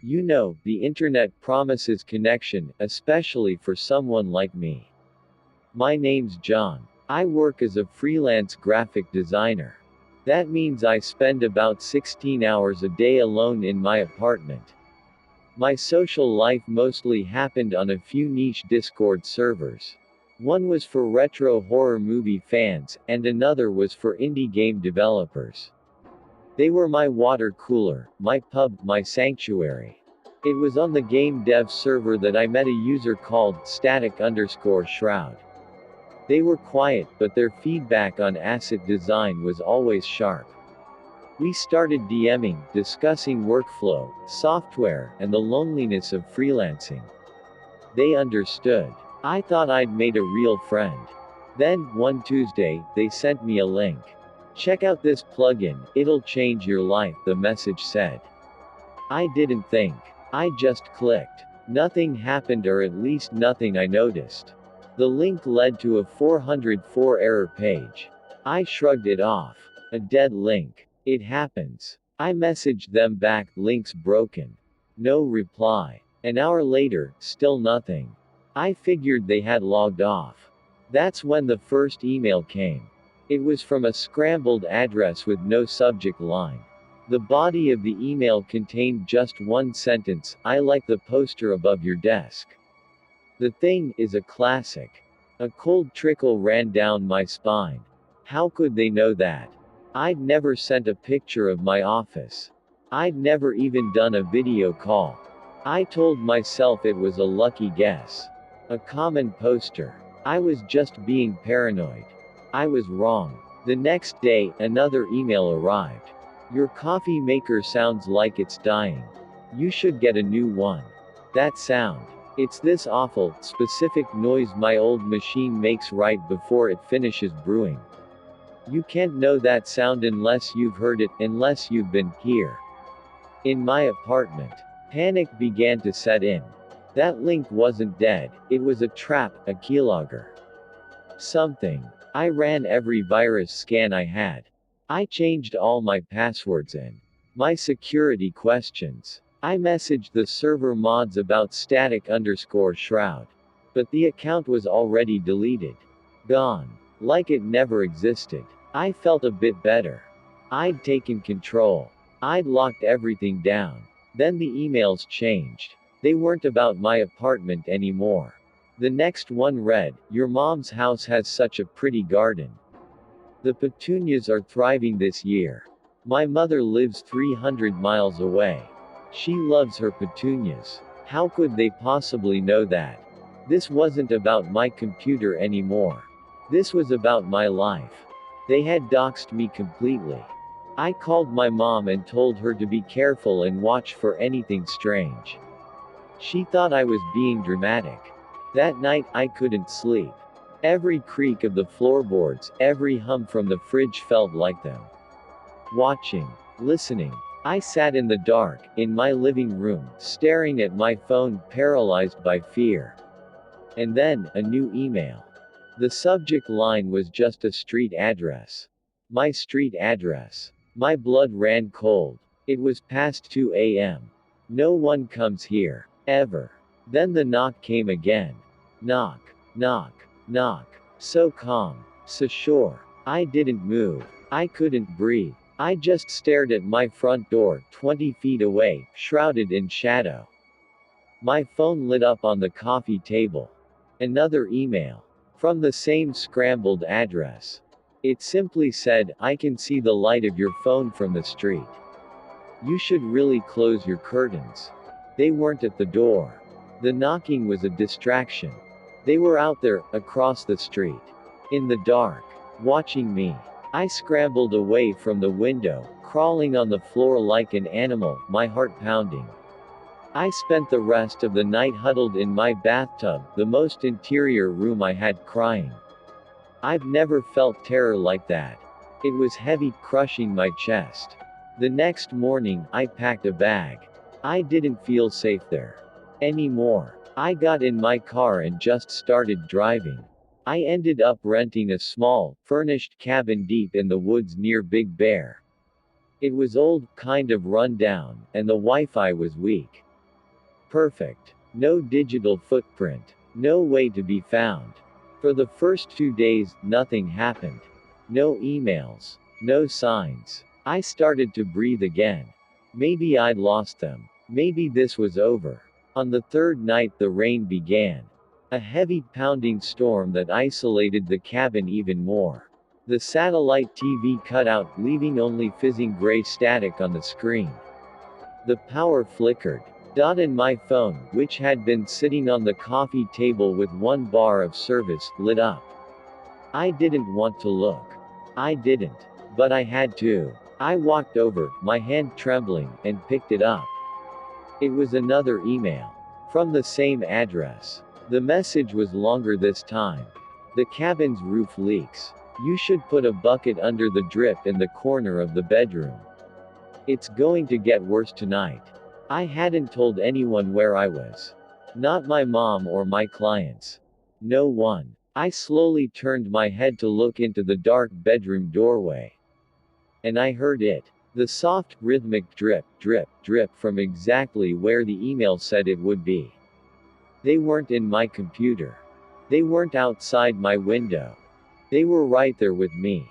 You know, the internet promises connection, especially for someone like me. My name's John. I work as a freelance graphic designer. That means I spend about 16 hours a day alone in my apartment. My social life mostly happened on a few niche Discord servers. One was for retro horror movie fans, and another was for indie game developers. They were my water cooler, my pub, my sanctuary. It was on the game dev server that I met a user called static_shroud. They were quiet, but their feedback on asset design was always sharp. We started DMing, discussing workflow, software, and the loneliness of freelancing. They understood. I thought I'd made a real friend. Then, one Tuesday, they sent me a link. Check out this plugin, it'll change your life, the message said. I didn't think. I just clicked. Nothing happened, or at least nothing I noticed. The link led to a 404 error page. I shrugged it off. A dead link. It happens. I messaged them back, links broken. No reply. An hour later, still nothing. I figured they had logged off. That's when the first email came. It was from a scrambled address with no subject line. The body of the email contained just one sentence: I like the poster above your desk. The thing is a classic. A cold trickle ran down my spine. How could they know that? I'd never sent a picture of my office. I'd never even done a video call. I told myself it was a lucky guess. A common poster. I was just being paranoid. I was wrong. The next day, another email arrived. Your coffee maker sounds like it's dying. You should get a new one. That sound. It's this awful, specific noise my old machine makes right before it finishes brewing. You can't know that sound unless you've heard it, unless you've been here. In my apartment. Panic began to set in. That link wasn't dead, it was a trap, a keylogger. Something. I ran every virus scan I had. I changed all my passwords and my security questions. I messaged the server mods about static_shroud. But the account was already deleted. Gone. Like it never existed. I felt a bit better. I'd taken control. I'd locked everything down. Then the emails changed. They weren't about my apartment anymore. The next one read, your mom's house has such a pretty garden. The petunias are thriving this year. My mother lives 300 miles away. She loves her petunias. How could they possibly know that? This wasn't about my computer anymore. This was about my life. They had doxed me completely. I called my mom and told her to be careful and watch for anything strange. She thought I was being dramatic. That night, I couldn't sleep. Every creak of the floorboards, every hum from the fridge felt like them. Watching. Listening. I sat in the dark, in my living room, staring at my phone, paralyzed by fear. And then, a new email. The subject line was just a street address. My street address. My blood ran cold. It was past 2 a.m. No one comes here. Ever. Then the knock came again. Knock. Knock. Knock. So calm. So sure. I didn't move. I couldn't breathe. I just stared at my front door, 20 feet away, shrouded in shadow. My phone lit up on the coffee table. Another email. From the same scrambled address. It simply said, I can see the light of your phone from the street. You should really close your curtains. They weren't at the door. The knocking was a distraction. They were out there, across the street. In the dark. Watching me. I scrambled away from the window, crawling on the floor like an animal, my heart pounding. I spent the rest of the night huddled in my bathtub, the most interior room I had, crying. I've never felt terror like that. It was heavy, crushing my chest. The next morning, I packed a bag. I didn't feel safe there anymore. I got in my car and just started driving. I ended up renting a small, furnished cabin deep in the woods near Big Bear. It was old, kind of run down, and the Wi-Fi was weak. Perfect. No digital footprint. No way to be found. For the first 2 days, nothing happened. No emails. No signs. I started to breathe again. Maybe I'd lost them. Maybe this was over. On the third night, the rain began. A heavy, pounding storm that isolated the cabin even more. The satellite TV cut out, leaving only fizzing gray static on the screen. The power flickered. And my phone, which had been sitting on the coffee table with one bar of service, lit up. I didn't want to look. I didn't. But I had to. I walked over, my hand trembling, and picked it up. It was another email. From the same address. The message was longer this time. The cabin's roof leaks. You should put a bucket under the drip in the corner of the bedroom. It's going to get worse tonight. I hadn't told anyone where I was. Not my mom or my clients. No one. I slowly turned my head to look into the dark bedroom doorway. And I heard it. The soft, rhythmic drip, drip, drip from exactly where the email said it would be. They weren't in my computer. They weren't outside my window. They were right there with me.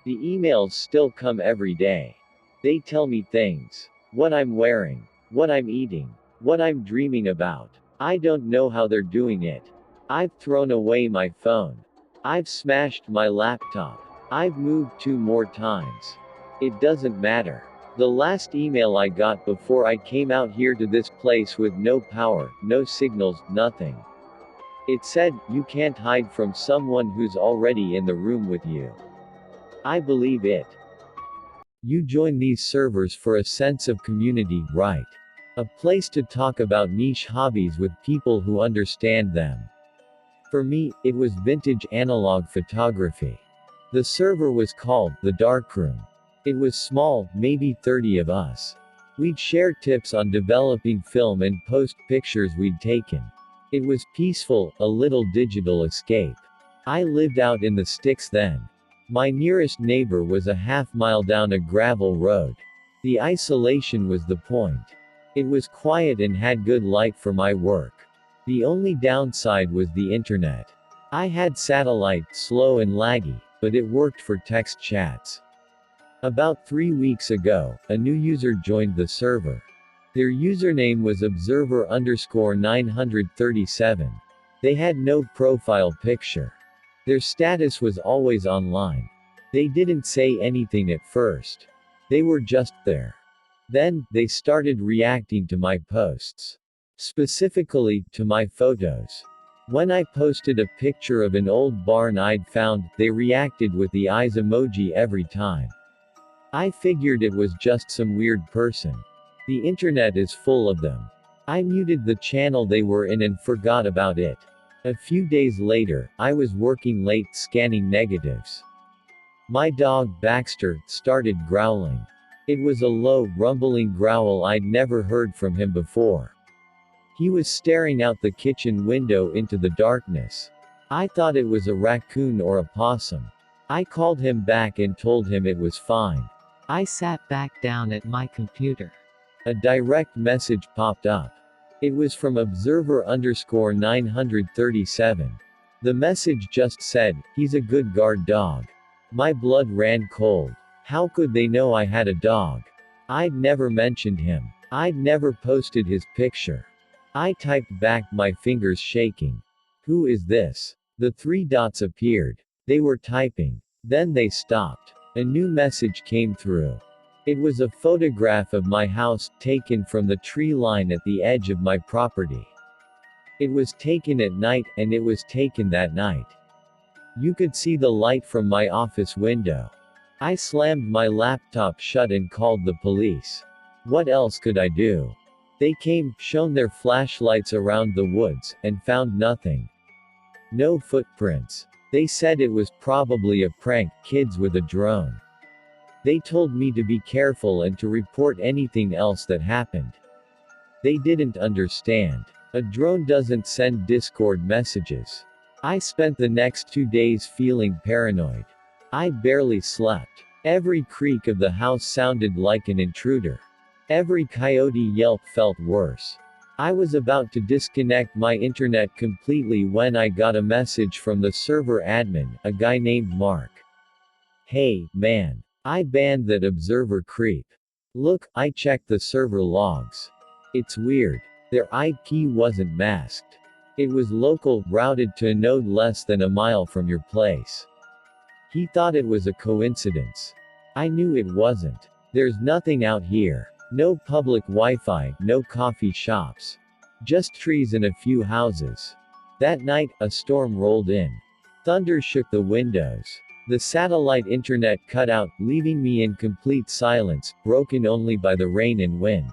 The emails still come every day. They tell me things. What I'm wearing. What I'm eating. What I'm dreaming about. I don't know how they're doing it. I've thrown away my phone. I've smashed my laptop. I've moved 2 more times. It doesn't matter. The last email I got before I came out here to this place with no power, no signals, nothing. It said, you can't hide from someone who's already in the room with you. I believe it. You join these servers for a sense of community, right? A place to talk about niche hobbies with people who understand them. For me, it was vintage analog photography. The server was called The Darkroom. It was small, maybe 30 of us. We'd share tips on developing film and post pictures we'd taken. It was peaceful, a little digital escape. I lived out in the sticks then. My nearest neighbor was a half-mile down a gravel road. The isolation was the point. It was quiet and had good light for my work. The only downside was the internet. I had satellite, slow and laggy, but it worked for text chats. About 3 weeks ago, a new user joined the server. Their username was observer_937. They had no profile picture. Their status was always online. They didn't say anything at first. They were just there. Then, they started reacting to my posts. Specifically, to my photos. When I posted a picture of an old barn I'd found, they reacted with the eyes emoji every time. I figured it was just some weird person. The internet is full of them. I muted the channel they were in and forgot about it. A few days later, I was working late scanning negatives. My dog, Baxter, started growling. It was a low, rumbling growl I'd never heard from him before. He was staring out the kitchen window into the darkness. I thought it was a raccoon or a possum. I called him back and told him it was fine. I sat back down at my computer. A direct message popped up. It was from observer_937. The message just said, he's a good guard dog. My blood ran cold. How could they know I had a dog? I'd never mentioned him. I'd never posted his picture. I typed back, my fingers shaking. Who is this? The 3 dots appeared. They were typing. Then they stopped. A new message came through. It was a photograph of my house, taken from the tree line at the edge of my property. It was taken at night, and it was taken that night. You could see the light from my office window. I slammed my laptop shut and called the police. What else could I do? They came, shone their flashlights around the woods, and found nothing. No footprints. They said it was probably a prank, kids with a drone. They told me to be careful and to report anything else that happened. They didn't understand. A drone doesn't send Discord messages. I spent the next 2 days feeling paranoid. I barely slept. Every creak of the house sounded like an intruder. Every coyote yelp felt worse. I was about to disconnect my internet completely when I got a message from the server admin, a guy named Mark. "Hey, man. I banned that observer creep. Look, I checked the server logs. It's weird. Their IP wasn't masked. It was local, routed to a node less than a mile from your place. He thought it was a coincidence. I knew it wasn't. There's nothing out here. No public Wi-Fi, no coffee shops. Just trees and a few houses." That night, a storm rolled in. Thunder shook the windows. The satellite internet cut out, leaving me in complete silence, broken only by the rain and wind.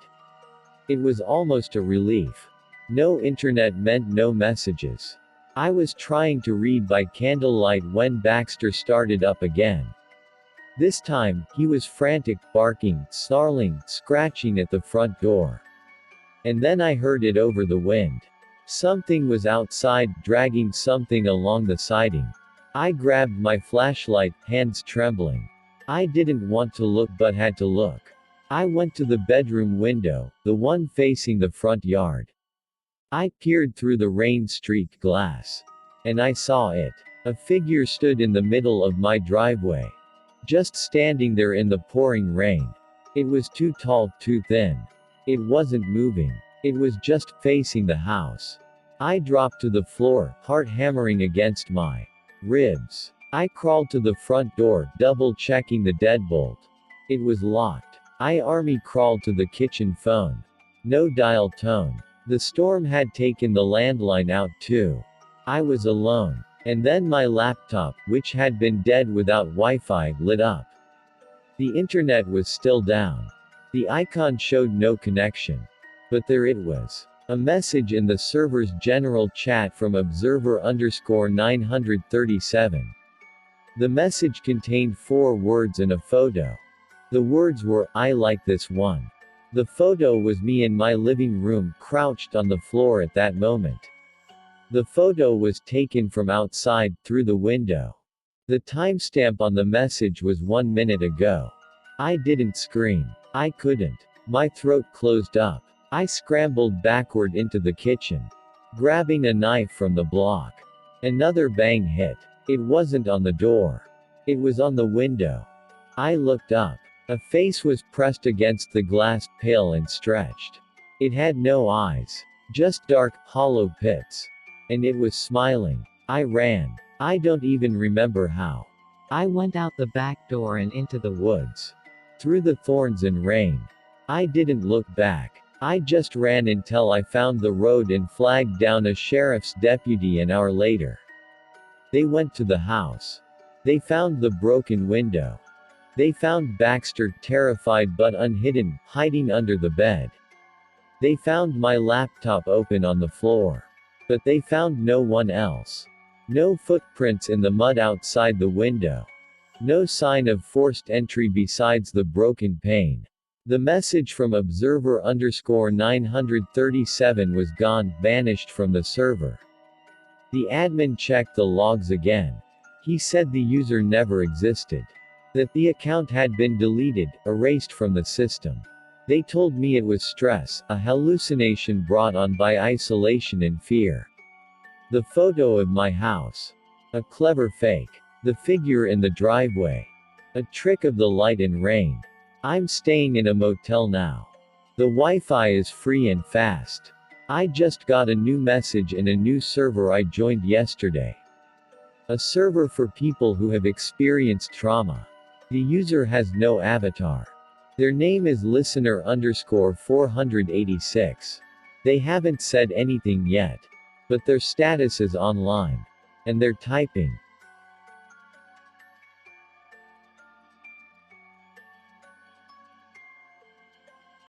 It was almost a relief. No internet meant no messages. I was trying to read by candlelight when Baxter started up again. This time, he was frantic, barking, snarling, scratching at the front door. And then I heard it over the wind. Something was outside, dragging something along the siding. I grabbed my flashlight, hands trembling. I didn't want to look but had to look. I went to the bedroom window, the one facing the front yard. I peered through the rain-streaked glass. And I saw it. A figure stood in the middle of my driveway. Just standing there in the pouring rain. It was too tall, too thin. It wasn't moving. It was just facing the house. I dropped to the floor, heart hammering against my ribs. I crawled to the front door, double-checking the deadbolt. It was locked. I army crawled to the kitchen phone. No dial tone. The storm had taken the landline out too. I was alone. And then my laptop, which had been dead without Wi-Fi, lit up. The internet was still down. The icon showed no connection. But there it was. A message in the server's general chat from observer_937. The message contained 4 words and a photo. The words were, "I like this one." The photo was me in my living room, crouched on the floor at that moment. The photo was taken from outside, through the window. The timestamp on the message was 1 minute ago. I didn't scream. I couldn't. My throat closed up. I scrambled backward into the kitchen, grabbing a knife from the block. Another bang hit. It wasn't on the door. It was on the window. I looked up. A face was pressed against the glass, pale and stretched. It had no eyes. Just dark, hollow pits. And it was smiling. I ran. I don't even remember how. I went out the back door and into the woods. Through the thorns and rain. I didn't look back. I just ran until I found the road and flagged down a sheriff's deputy an hour later. They went to the house. They found the broken window. They found Baxter, terrified but unhidden, hiding under the bed. They found my laptop open on the floor. But they found no one else. No footprints in the mud outside the window. No sign of forced entry besides the broken pane. The message from observer_937 was gone, vanished from the server. The admin checked the logs again. He said the user never existed. That the account had been deleted, erased from the system. They told me it was stress, a hallucination brought on by isolation and fear. The photo of my house. A clever fake. The figure in the driveway. A trick of the light and rain. I'm staying in a motel now. The Wi-Fi is free and fast. I just got a new message in a new server I joined yesterday. A server for people who have experienced trauma. The user has no avatar. Their name is listener_486. They haven't said anything yet. But their status is online. And they're typing.